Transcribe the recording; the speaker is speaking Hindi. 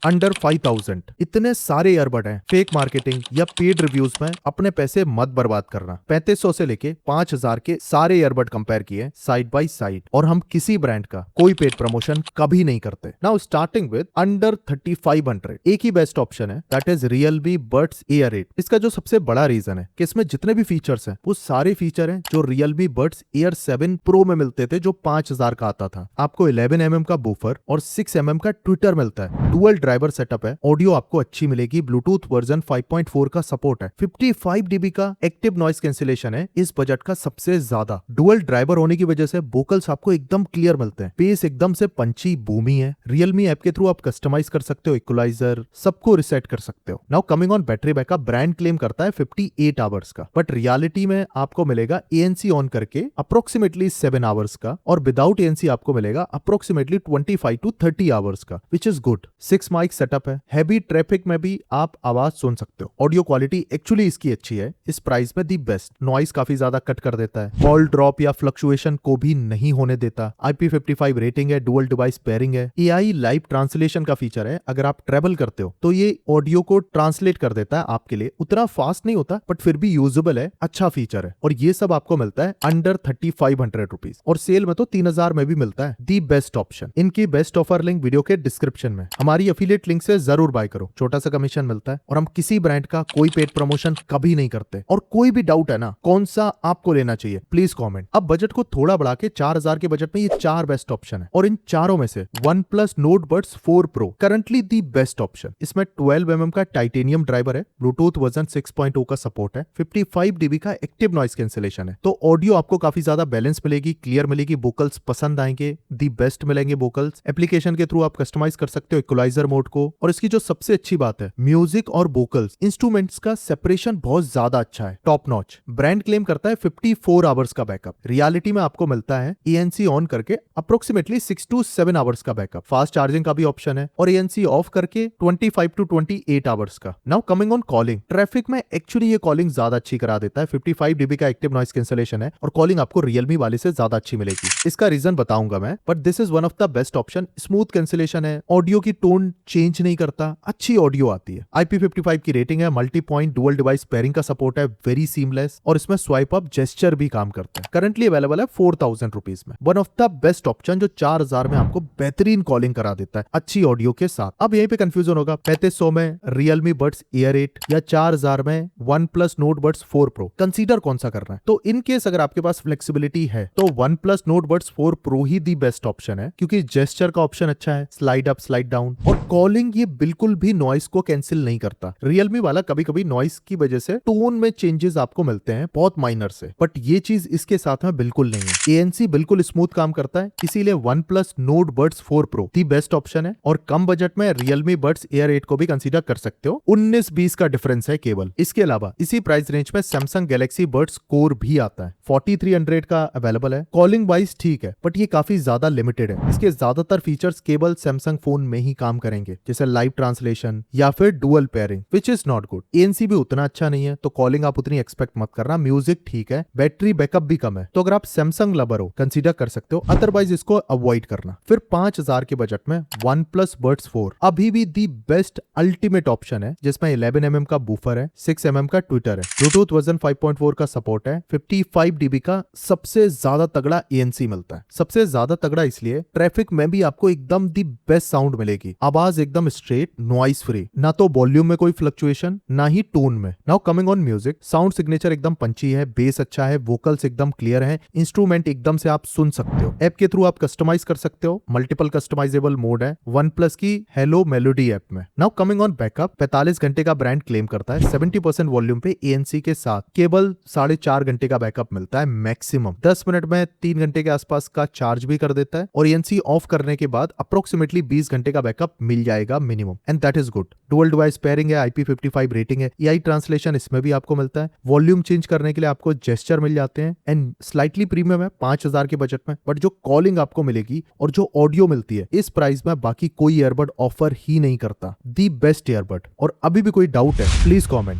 अंडर 5000। इतने सारे ईयरबड हैं। फेक मार्केटिंग या पेड रिव्यूज में अपने पैसे मत बर्बाद करना। 3500 से लेके 5000 के सारे ईयरबड कंपेयर किए साइड बाय साइड, और हम किसी ब्रांड का कोई पेड प्रमोशन कभी नहीं करते। नाउ स्टार्टिंग विद अंडर 3500, एक ही बेस्ट ऑप्शन है, that is Realme buds air 8। इसका जो सबसे बड़ा रीजन है कि इसमें जितने भी फीचर्स हैं वो सारे फीचर हैं जो रियलमी बड्स एयर 7 प्रो में मिलते थे, जो 5000 का आता था। आपको 11mm का बूफर और 6mm का ट्विटर मिलता है। डुअल ड्राइवर सेटअप है। ऑडियो आपको अच्छी मिलेगी। ब्लूटूथ वर्जन 5.4 का सपोर्ट है। 55 dB का एक्टिव नॉइस कैंसिलेशन है इस बजट का सबसे ज्यादा। डुअल ड्राइवर होने की वजह से वोकल्स आपको एकदम क्लियर मिलते हैं। बेस एकदम से पंची बूमी है। रियलमी ऐप के थ्रू आप कस्टमाइज कर सकते हो, इक्वलाइजर सबको रिसेट कर सकते हो। Now coming on battery backup, brand claim करता है 58 आवर्स का, बट रियलिटी में आपको मिलेगा ANC ऑन करके अप्रोक्सीमेटली 7 आवर्स का, और विदाउट ANC आपको मिलेगा अप्रोक्सीमेटली 25 to 30 आवर्स का, which is good. 6 mic setup है। हैवी ट्रैफिक में भी आप आवाज सुन सकते हो। ऑडियो क्वालिटी एक्चुअली इसकी अच्छी है, इस प्राइस में दी बेस्ट। नॉइस काफी ज्यादा कट कर देता है। कॉल ड्रॉप या फ्लक्चुएशन को भी नहीं होने देता। IP55 रेटिंग है। डुअल डिवाइस पेयरिंग है। AI लाइव ट्रांसलेशन का फीचर है। अगर आप ट्रेवल करते हो तो ये ऑडियो को ट्रांसलेट कर देता है आपके लिए। उतना फास्ट नहीं होता बट फिर भी यूजेबल है, अच्छा फीचर है। और ये सब आपको मिलता है अंडर 3500 रुपीज, और सेल में तो 3000 में भी मिलता है। The best option. इनकी बेस्ट ऑफर लिंक वीडियो के डिस्क्रिप्शन में। हमारी एफिलिएट लिंक से जरूर बाय करो, छोटा सा कमीशन मिलता है, और हम किसी ब्रांड का कोई पेड प्रमोशन कभी नहीं करते। और कोई भी डाउट है ना कौन सा आपको लेना चाहिए, प्लीज कमेंट। अब बजट को थोड़ा बढ़ा के 4000 के बजट में ये 4 बेस्ट ऑप्शन है, और इन चारों में से OnePlus Nord Buds 4 Pro currently the best option. इसमें 12mm का टाइटेनियम ड्राइवर है। ब्लूटूथ वर्जन 6.0 का सपोर्ट है। 55 dB का एक्टिव नॉइस कैंसिलेशन है। तो ऑडियो आपको काफी ज्यादा बैलेंस मिलेगी, क्लियर मिलेगी, वोकल्स पसंद आएंगे, दी बेस्ट मिलेंगे वोकल्स। एप्लीकेशन के थ्रू आप कस्टमाइज कर सकते हो इक्वलाइजर मोड को। और इसकी जो सबसे अच्छी बात है, म्यूजिक और वोकल्स इंस्ट्रूमेंट्स का सेपरेशन बहुत ज्यादा अच्छा है, टॉप नॉच। ब्रांड क्लेम करता है 54 आवर्स का बैकअप। रियलिटी में आपको मिलता है ANC ऑन करके अप्रोक्सीमेटली 6 to 7 आवर्स का बैकअप। फास्ट चार्जिंग का भी ऑप्शन है, और ANC ऑफ करके 25 to 28 आवर्स का। Now coming on calling, traffic में एक्चुअली ये कॉलिंग ज्यादा अच्छी करा देता है। 55 dB का एक्टिव नॉइस कैंसिलेशन है, और कॉलिंग आपको रियलमी वाले से ज्यादा अच्छी मिलेगी। इसका रीजन बताऊंगा मैं, but this is one of the best option. Smooth cancellation है, ऑडियो की टोन चेंज नहीं करता, अच्छी ऑडियो आती है। IP55 की रेटिंग है। Multi point dual device pairing का सपोर्ट है, वेरी सीमलेस, और इसमें स्वाइप अप जेस्चर भी काम करता है। करंटली अवेलेबल है 4000 रुपीज में। One of the best option जो 4000 में आपको बेहतरीन कॉलिंग करा देता है अच्छी ऑडियो के साथ। अब यहीं पे कंफ्यूजन होगा, 3500 में रियलमी बड्स एयर 8 या 4000 में OnePlus Nord Buds 4 Pro, consider कौन सा करना है? तो इन केस अगर आपके पास फ्लेक्सिबिलिटी है तो OnePlus Nord Buds 4 Pro he the best option है, क्योंकि जेस्चर का ऑप्शन अच्छा है, स्लाइड अप स्लाइड डाउन, और कॉलिंग ये बिल्कुल भी नॉइस को कैंसिल नहीं करता। रियलमी वाला कभी कभी नॉइस की वजह से टोन में चेंजेस आपको मिलते हैं, बहुत माइनर से, बट ये चीज इसके साथ में बिल्कुल नहीं है। ANC बिल्कुल स्मूथ काम करता है, इसीलिए OnePlus Nord Buds 4 Pro the best option है। और कम बजट में रियलमी बड्स एयर 8 को भी कंसीडर कर सकते हो। 19-20 का डिफरेंस है केवल। इसके अलावा इसी प्राइस रेंज में Samsung Galaxy Buds Core भी आता है, 4300 का अवेलेबल है। कॉलिंग वाइज ठीक है, बट ये काफी ज्यादा लिमिटेड है। इसके ज्यादातर फीचर्स केवल सैमसंग फोन में ही काम करेंगे, जैसे लाइव ट्रांसलेशन या फिर dual pairing, which is not good. ANC भी उतना अच्छा नहीं है, तो कॉलिंग आप उतनी एक्सपेक्ट मत करना। म्यूजिक ठीक है, बैटरी बैकअप भी कम है, तो अगर आप सैमसंग लवर हो कंसीडर कर सकते हो, अदरवाइज इसको अवॉइड करना। फिर 5000 के बजट में OnePlus Buds 4 अभी भी दी बेस्ट अल्टीमेट ऑप्शन है, जिसमें 11mm का बूफर है, 6mm का ट्विटर है, ब्लूटूथ वर्जन 5.4 का सपोर्ट है, 55 dB का सबसे ज्यादा तगड़ा ANC मिलता है। सबसे ज्यादा तगड़ा इसलिए ट्रैफिक में भी आपको एकदम दी बेस्ट साउंड मिलेगी, आवाज एकदम स्ट्रेट, नॉइस फ्री, ना तो वॉल्यूम में कोई फ्लक्चुएशन ना ही टोन में। Now coming on music, sound signature एकदम पंची है, बेस अच्छा है, वोकल्स एकदम क्लियर है, इंस्ट्रूमेंट एकदम से आप सुन सकते हो। ऐप के थ्रू आप कस्टमाइज कर सकते हो, मल्टीपल कस्टमाइजेबल मोड है OnePlus की हेलो मेलोडी ऐप में। नाउ कमिंग ऑन बैकअप, 45 घंटे का ब्रांड क्लेम करता है, 70% वॉल्यूम पे ANC के साथ केवल 4.5 घंटे का बैकअप मिलता है मैक्सिमम। 10 मिनट में 3 घंटे के आसपास का चार्ज भी कर देता है, और ANC ऑफ करने के बाद अप्रोक्सीमेटली 20 घंटे का बैकअप मिल जाएगा minimum, and that is good. Dual device pairing है, IP55 रेटिंग है, AI ट्रांसलेशन इसमें भी आपको मिलता है, वॉल्यूम चेंज करने के लिए आपको जेस्चर मिल जाते हैं, एंड स्लाइटली प्रीमियम है 5000 के बजट में। बट जो कॉलिंग आपको मिलेगी और जो ऑडियो मिलती है इस प्राइस में बाकी कोई ईयरबड ऑफर ही नहीं करता। The best earbud. और अभी भी कोई डाउट है प्लीज कॉमेंट।